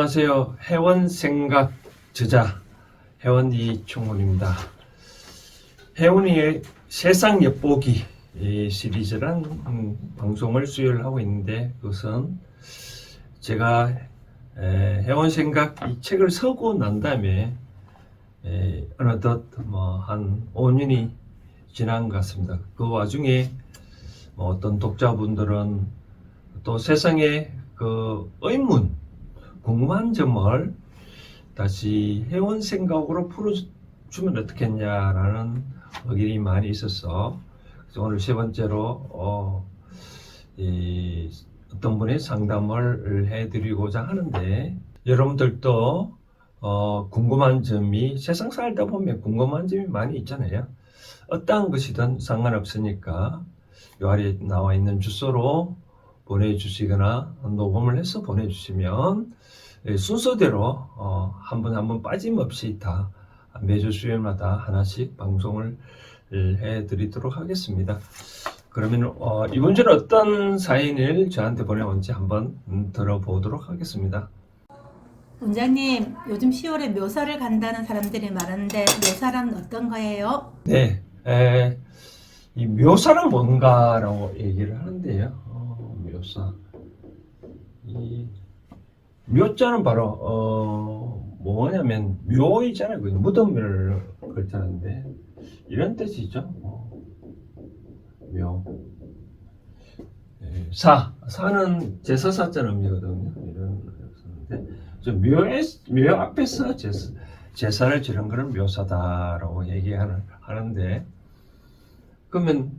안녕하세요. 해원생각 저자 해원 이충훈입니다. 해원이의 세상 엿보기 시리즈란 방송을 수요일 하고 있는데, 그것은 제가 해원생각 이 책을 쓰고 난 다음에 어느덧 한 5년이 지난 것 같습니다. 그 와중에 어떤 독자분들은 또 세상의 그 의문, 궁금한 점을 다시 해원 생각으로 풀어주면 어떻겠냐라는 의견이 많이 있어서, 오늘 세 번째로 어떤 분의 상담을 해드리고자 하는데, 여러분들도 궁금한 점이, 세상 살다 보면 궁금한 점이 많이 있잖아요. 어떠한 것이든 상관없으니까 요 아래 나와 있는 주소로 보내주시거나 녹음을 해서 보내주시면 순서대로 한 번 한 번 빠짐없이 다 매주 수요일마다 하나씩 방송을 해드리도록 하겠습니다. 그러면 이번 주는 어떤 사연을 저한테 보내온지 한번 들어보도록 하겠습니다. 원장님, 요즘 10월에 묘사를 간다는 사람들이 많은데 묘사란 어떤 거예요? 네, 이 묘사는 뭔가라고 얘기를 하는데요. 묘사. 이 묘자는 바로 뭐냐면 묘이잖아요. 무덤을 글자인데 이런 뜻이죠. 묘. 사는 제사사자는 의미거든요. 이런 묘 앞에서 제사를 지는 그런 묘사다라고 얘기하는데, 그러면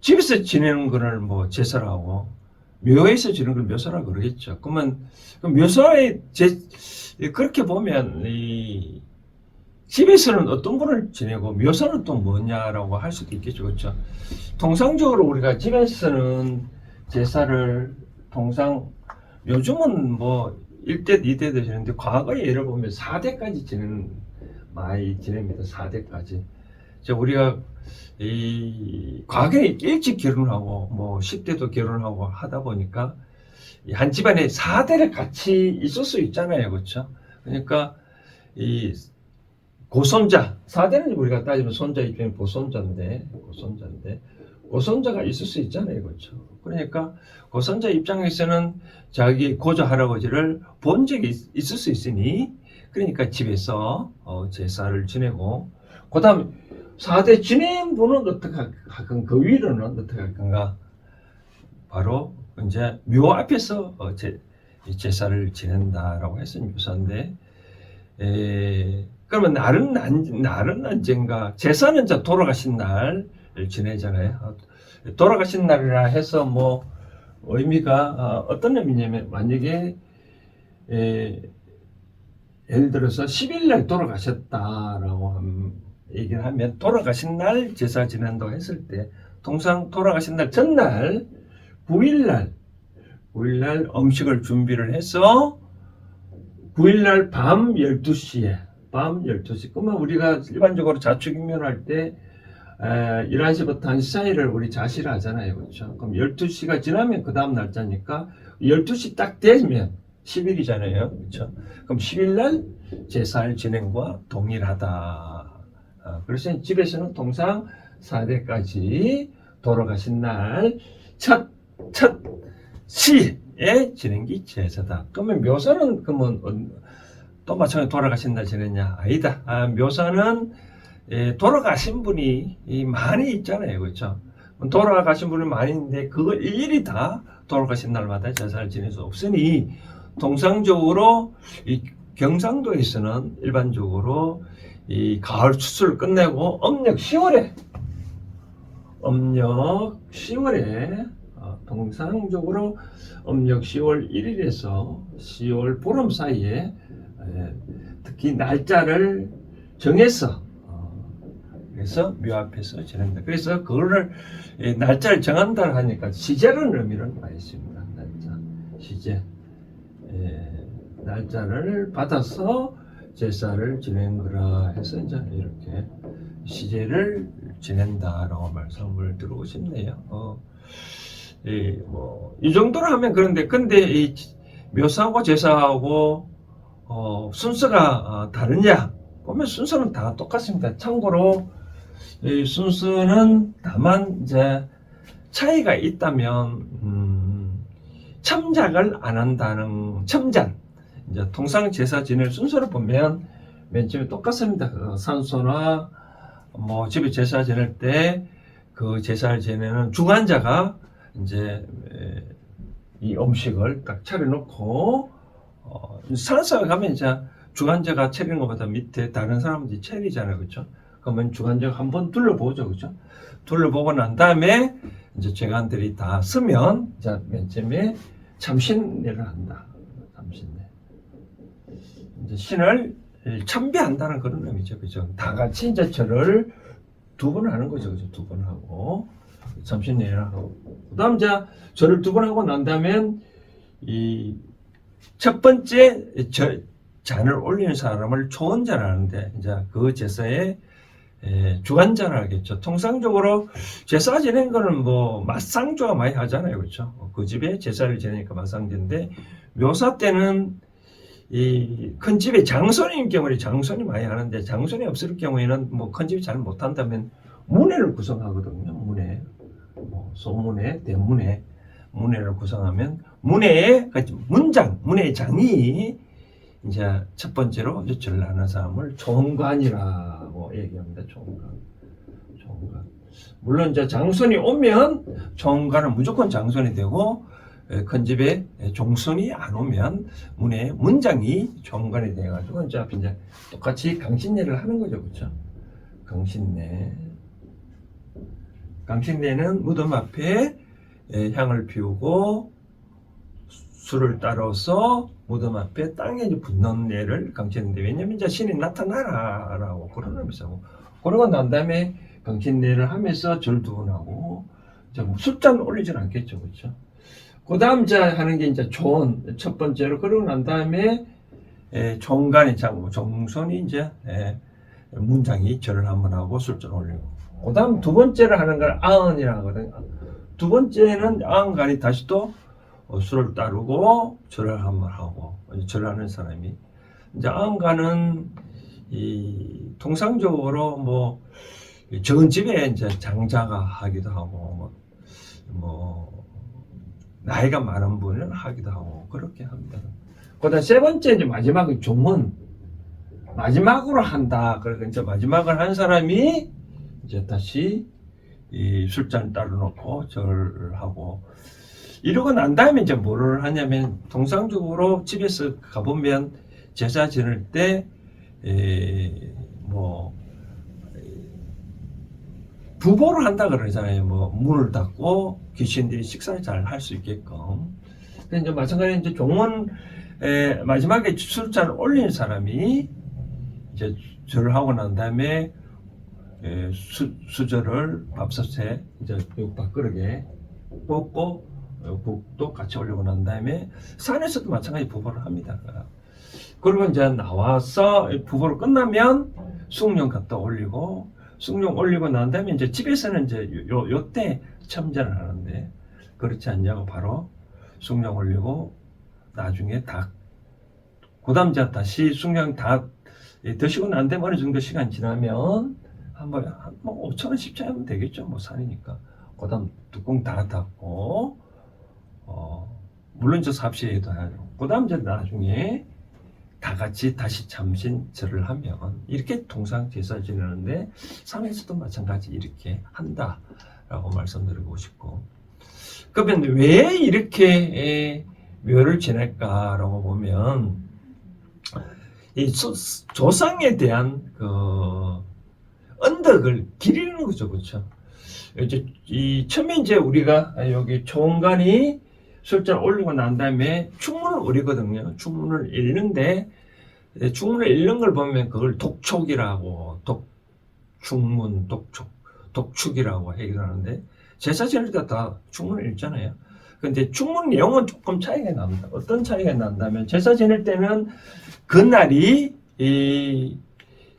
집에서 지내는 거를 제사라고, 묘에서 지내는 걸 묘사라고 그러겠죠. 그러면 묘사에 그렇게 보면 이 집에서는 어떤 분을 지내고 묘사는 또 뭐냐라고 할 수도 있겠죠. 그렇죠? 통상적으로 우리가 집에서는 제사를 요즘은 1대, 2대도 지내는데, 과거에 예를 보면 4대까지 많이 지냅니다. 4대까지. 우리가 과거에 일찍 결혼하고 10대도 결혼하고 하다 보니까 한 집안에 4대를 같이 있을 수 있잖아요. 그렇죠? 그러니까 이 고손자, 4대는 우리가 따지면 손자 입장에 고손자인데 고손자가 있을 수 있잖아요. 그렇죠? 그러니까 고손자 입장에서는 자기 고조 할아버지를 본 적이 있을 수 있으니, 그러니까 집에서 제사를 지내고, 그 다음 4대 지낸 분은 어떻게 할건, 그 위로는 어떻게 할 건가? 바로 이제 묘 앞에서 제사를 지낸다라고 해서 묘사인데, 그러면 날은 언젠가? 제사는 돌아가신 날을 지내잖아요. 돌아가신 날이라 해서 의미가 어떤 의미냐면, 만약에 예를 들어서 10일 날 돌아가셨다라고 얘기를 하면, 돌아가신 날 제사 지낸다고 했을 때, 통상 돌아가신 날 전날 9일 날 음식을 준비를 해서 9일 날 밤 12시, 그러면 우리가 일반적으로 자축인묘할 때 11시부터 1시 사이를 우리 자시를 하잖아요. 그렇죠? 그럼 12시가 지나면 그 다음 날짜니까 12시 딱 되면 10일이잖아요. 그렇죠? 그럼 10일 날 제사를 진행과 동일하다. 그래서 집에서는 통상 4대까지 돌아가신 날 첫 시에 지내기 제사다. 그러면 묘사는 또 마찬가지로 돌아가신 날 지냈냐? 아니다. 묘사는 돌아가신 분이 많이 있잖아요. 그렇죠? 돌아가신 분이 많이 있는데 그걸 일일이 다 돌아가신 날마다 제사를 지낼 수 없으니, 통상적으로 이 경상도에서는 일반적으로 이 가을 추수를 끝내고 음력 10월에 통상적으로 음력 10월 1일에서 10월 보름 사이에 특히 날짜를 정해서 그래서 묘 앞에서 지낸다. 그래서 그거를 날짜를 정한다 하니까 시제라는 의미를 많이 있습니다. 시제. 날짜를 받아서 제사를 지낸 거라 해서 이제 이렇게 시제를 지낸다라고 말씀을 드리고 싶네요. 이 정도로 하면 그런데, 근데 이 묘사하고 제사하고 순서가 다르냐? 보면 순서는 다 똑같습니다. 참고로 이 순서는 다만 이제 차이가 있다면 첨작을 안 한다는 첨잔. 이제 통상 제사 지낼 순서를 보면 맨 처음에 똑같습니다. 산소나 뭐 집에 제사 지낼 때 그 제사를 지내는 중환자가 이제 이 음식을 딱 차려놓고 산소에 가면 이제 중환자가 차리는 것보다 밑에 다른 사람들이 차리잖아요, 그렇죠? 그러면 중환자가 한번 둘러보죠, 그렇죠? 둘러보고 난 다음에 이제 재관들이 다 쓰면 이제 맨 처음에 참신례를 한다. 참신례. 이제 신을 참배한다는 그런 의미죠, 그죠? 다 같이 이제 절을 두 번 하는 거죠, 그죠? 두 번 하고 참신례를 하고, 그다음 이제 절을 두 번 하고 난 다음엔 이 첫 번째 잔을 올리는 사람을 초원자를 하는데 이제 그 제사에 주관자를 하겠죠. 통상적으로 제사 지내는 거는 뭐 맞상주가 많이 하잖아요, 그렇죠? 그 집에 제사를 지내니까 맞상주인데 묘사 때는 이 큰 집에 장손인 경우에 장손이 많이 하는데 장손이 없을 경우에는 뭐 큰 집이 잘 못한다면 문회를 구성하거든요. 문회, 뭐 소문회, 대문회, 문회를 구성하면 문회의 문장, 문회의 장이 이제 첫 번째로 이제 절을 하는 사람을 총관이라고 얘기합니다. 총관. 물론 이제 장손이 오면 총관은 무조건 장손이 되고 큰 집에 종손이 안 오면 문의 문장이 총관이 돼가지고 이제 똑같이 강신례를 하는 거죠, 그렇죠? 강신례는 무덤 앞에 향을 피우고 술을 따라서 무덤 앞에 땅에 붓는 예를 강신례인데, 왜냐면 이제 신이 나타나라라고 그런 의미죠. 그러고 난 다음에 강신례를 하면서 절 두 번 하고 술잔 올리진 않겠죠, 그렇죠? 그 다음 이제 하는 게 이제 조언 첫 번째로. 그러고 난 다음에 종간이 정손이 이제 문장이 절을 한번 하고 술잔 올리고, 그 다음 두 번째로 하는 걸 아언이라고 하거든요. 두 번째는 아언간이 다시 또 술을 따르고 절을 한번 하고, 절하는 사람이 이제 아언간은 이 통상적으로 뭐 적은 집에 이제 장자가 하기도 하고 뭐 나이가 많은 분은 하기도 하고 그렇게 합니다. 그다음 세 번째 이제 마지막은 종은 마지막으로 한다. 그러니까 이제 마지막을 한 사람이 이제 다시 이 술잔 따로 놓고 절을 하고, 이러고 난 다음에 이제 뭐를 하냐면 통상적으로 집에서 가보면 제사 지낼 때 뭐 부보를 한다 그러잖아요. 뭐 문을 닫고 귀신들이 식사를 잘 할 수 있게끔. 근데 이제 마찬가지로 이제 종은 마지막에 술잔을 올리는 사람이 이제 절을 하고 난 다음에 수저를 밥솥에 이제 밥그릇에 꽂고 국도 같이 올리고 난 다음에 산에서도 마찬가지 부보를 합니다. 그리고 이제 나와서 부보를 끝나면 숭령 갖다 올리고, 숭령 올리고 난 다음에 이제 집에서는 이제 요때 첨전을 하는데, 그렇지 않냐고 바로 숭령 올리고 나중에 닭, 그 다음 이제 다시 숭령 다 드시고 난 다음에 어느 정도 시간 지나면 한번 뭐 5,000원 10,000원 하면 되겠죠, 뭐 산이니까. 그 다음 뚜껑 다 닫고 물론 저 삽시에도 하죠. 그 다음 이제 나중에 다 같이 다시 참신절을 하면 이렇게 통상 제사 지내는데 산에서도 마찬가지 이렇게 한다라고 말씀드리고 싶고, 그러면 왜 이렇게 묘를 지낼까라고 보면 이 조상에 대한 그 언덕을 기리는 거죠, 그렇죠? 이제 이 처음에 이제 우리가 여기 총관이 술잔 올리고 난 다음에 충문을 올리거든요. 충문을 읽는데 충문을 읽는 걸 보면 그걸 독촉이라고, 독충문, 독축이라고 얘기를 하는데, 제사 지낼 때 다 충문을 읽잖아요. 근데 충문 내용은 조금 차이가 납니다. 어떤 차이가 난다면, 제사 지낼 때는 그날이 이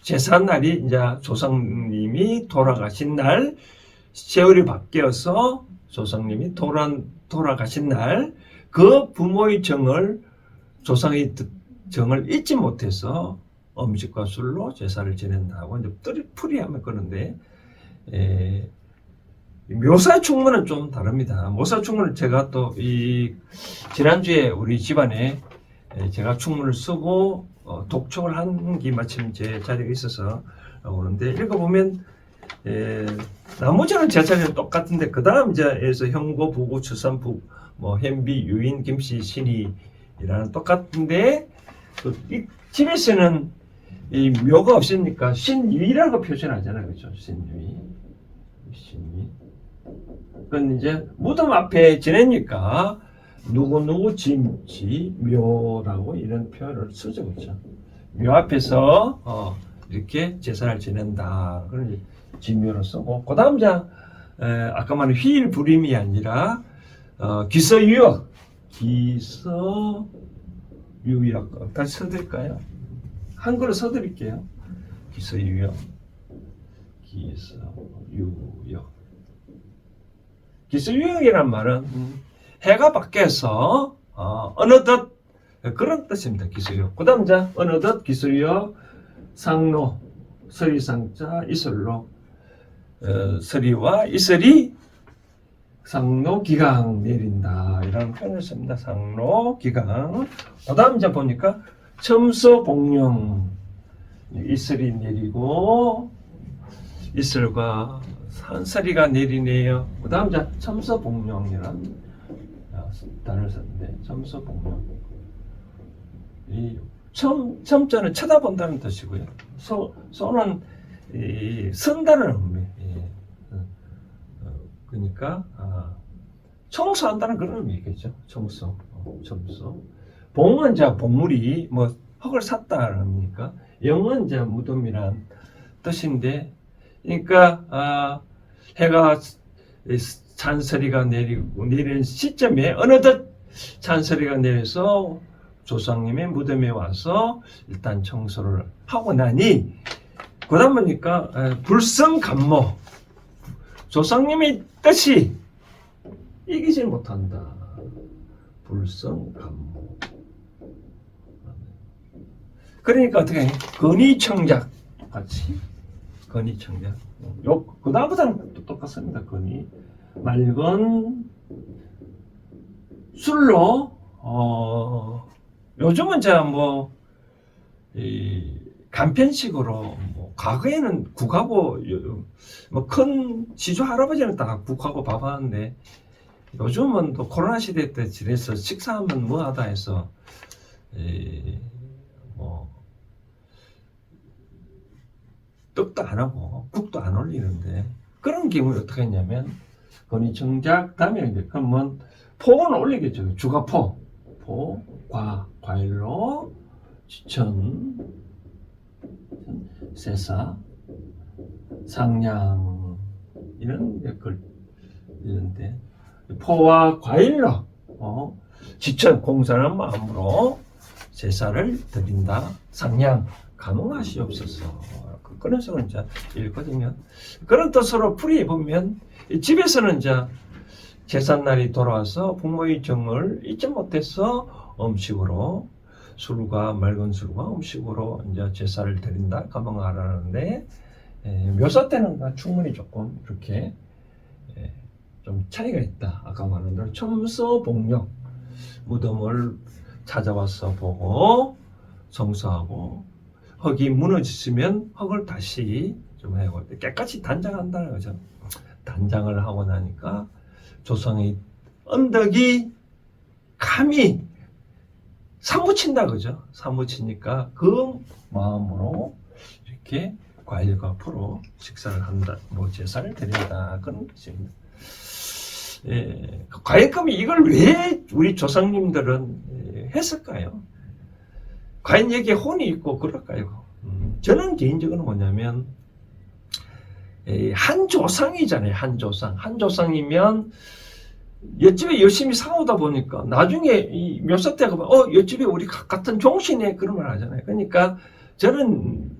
제사날이 이제 조상님이 돌아가신 날, 세월이 바뀌어서 조상님이 돌아가신 날, 그 부모의 정을 조상이 정을 잊지 못해서 음식과 술로 제사를 지낸다고 이제 풀이하면 그런데 묘사 충문은 좀 다릅니다. 묘사 충문은 제가 또 이 지난주에 우리 집안에 제가 충문을 쓰고 독촉을 한 게 마침 제 자리에 있어서 오는데 읽어보면 나머지는 제 자리는 똑같은데 그 다음 이제에서 형고, 부고, 추산, 뭐 현비, 유인, 김씨, 신이라는 똑같은데 이 집에서는 이 묘가 없으니까 신유이라고 표현하잖아요, 그렇죠? 신유이. 그건 이제 무덤 앞에 지내니까 누구 지 묘라고 이런 표현을 쓰죠, 그렇죠? 묘 앞에서 이렇게 제사를 지낸다. 그런 지묘로 쓰고 그다음 아까 말한 휘일부림이 아니라 기서유역, 기서유역 다시 써드릴까요? 한글로 써드릴게요. 기서유역, 기서유역. 기서유역이란 말은 해가 밖에서 어느덧 그런 뜻입니다. 기서유역. 그 다음 어느덧 기서유역 상로 서리상자 이설로 서리와 이설이 상로 기강 내린다 이라는 표현을 씁니다. 상로 기강. 그 다음 보니까 첨서 복령 이설이 내리고 이설과 산서리가 내리네요. 그 다음 첨서 복령이라는 단어를 썼는데 첨서 복령. 이 첨자는 쳐다본다는 뜻이고요. 소는 선다는 의미. 그러니까 청소한다는 그런 의미겠죠. 청소. 봉은 봉물이 뭐 흙을 샀다는 의미니까 영은 무덤이란 뜻인데, 그러니까 해가 잔소리가 내리는 시점에 어느덧 잔소리가 내려서 조상님의 무덤에 와서 일단 청소를 하고 나니 그러다 보니까 불성감모, 조상님의 뜻이 이기지 못한다. 불성감모. 그러니까 어떻게 건의청작 같이 건의청작. 그 다음부터는 또 똑같습니다. 건의 맑은 술로 요즘은 간편식으로 과거에는 국하고 큰 지조 할아버지는 다 국하고 밥하는데 요즘은 또 코로나 시대 때 지내서 식사하면 뭐하다 해서 떡도 안 하고 국도 안 올리는데 그런 경우에 어떻게 했냐면 건의청작 다음에 이제 그러면 포는 올리겠죠. 주가포, 과일로 지천, 세사, 상냥 이런 걸 있는데 포와 과일로 지천 공사하는 마음으로 제사를 드린다. 상냥 감흥하시옵소서. 그런 식으로 이제 읽거든요. 그런 뜻으로 풀이해 보면 집에서는 제삿날이 돌아와서 부모의 정을 잊지 못해서 음식으로 술과 맑은 술과 음식으로 이제 제사를 드린다 감흥하라는데 묘사 때는 충분히 조금 이렇게 좀 차이가 있다. 아까 말한 대로 첨서 복령 무덤을 찾아와서 보고 성수하고 흙이 무너졌으면 흙을 다시 좀 해고 깨끗이 단장한다는 거죠. 단장을 하고 나니까 조상의 언덕이 감히 사무친다 그죠? 사무치니까 그 마음으로 이렇게 과일과 풀로 식사를 한다, 제사를 드린다 그런 뜻입니다. 과연 이걸 왜 우리 조상님들은 했을까요? 과연 여기에 혼이 있고 그럴까요? 저는 개인적으로 뭐냐면 한 조상이잖아요. 한 조상이면 옆집에 열심히 살아오다 보니까 나중에 이 묘사 때 보면 옆집에 우리 같은 종신에 그런 말 하잖아요. 그러니까 저는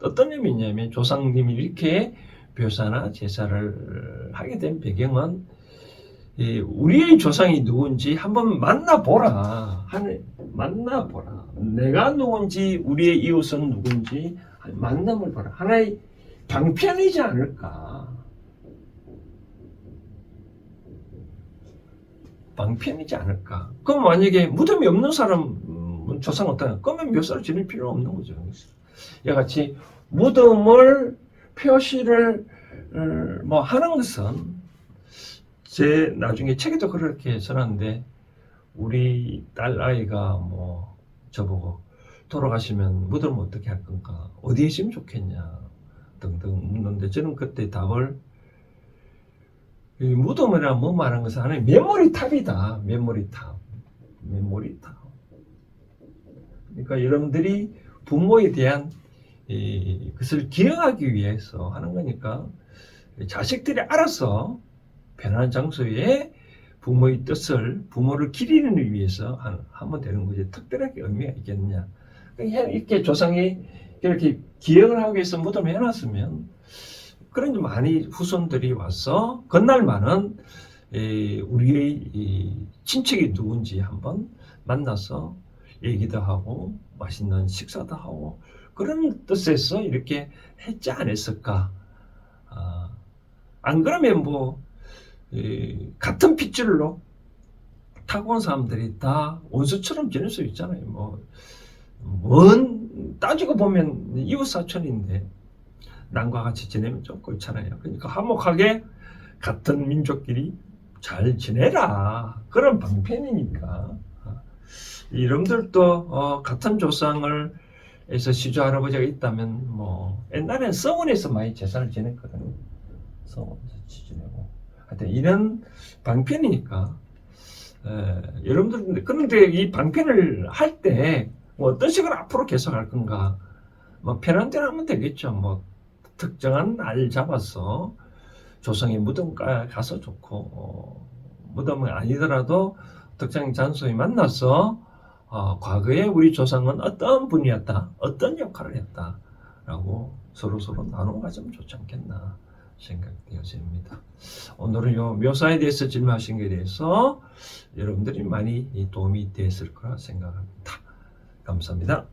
어떤 의미냐면 조상님이 이렇게 묘사나 제사를 하게 된 배경은 우리의 조상이 누군지 한번 만나보라. 만나보라. 내가 누군지, 우리의 이웃은 누군지 만남을 보라. 하나의 방편이지 않을까. 방편이지 않을까. 그럼 만약에 무덤이 없는 사람은 조상 어떠냐? 그러면 묘사를 지낼 필요 없는 거죠. 이같이 무덤을 표시를 뭐 하는 것은 제 나중에 책에도 그렇게 써놨는데 우리 딸 아이가 뭐 저보고 돌아가시면 무덤 어떻게 할 건가? 어디에 있으면 좋겠냐? 등등 묻는데 저는 그때 답을 이 무덤이라 뭐 말하는 것은 하나의 메모리탑이다. 메모리탑. 그러니까 여러분들이 부모에 대한 그것을 기억하기 위해서 하는 거니까 자식들이 알아서 편안한 장소에 부모의 뜻을 부모를 기리는 위해서 하면 되는 거지. 특별하게 의미가 있겠느냐. 이렇게 조상이 이렇게 기억을 하기 위해서 무덤에 해놨으면 그런 많이 후손들이 와서 그날만은 우리의 친척이 누군지 한번 만나서 얘기도 하고 맛있는 식사도 하고 그런 뜻에서 이렇게 했지 않았을까. 안 그러면 뭐 같은 핏줄로 타고 온 사람들이 다 원수처럼 지낼 수 있잖아요. 따지고 보면 이웃 사촌인데 남과 같이 지내면 좀 그렇잖아요. 그러니까 화목하게 같은 민족끼리 잘 지내라. 그런 방편이니까. 여러분들도 같은 조상을 해서 시조 할아버지가 있다면 뭐 옛날엔 성원에서 많이 제사를 지냈거든요. 성원에서 지내고. 하여튼 이런 방편이니까. 여러분들 그런데 이 방편을 할 때 뭐 어떤 식으로 앞으로 계속할 건가? 뭐 편한 대로 하면 되겠죠. 뭐 특정한 날 잡아서 조상의 무덤 가서 좋고 무덤은 아니더라도 특정 장소에 만나서 과거에 우리 조상은 어떤 분이었다, 어떤 역할을 했다라고 서로 나누어 가지면 좋지 않겠나 생각되어집니다. 오늘은 요 묘사에 대해서 질문하신 것에 대해서 여러분들이 많이 도움이 됐을 거라 생각합니다. 감사합니다.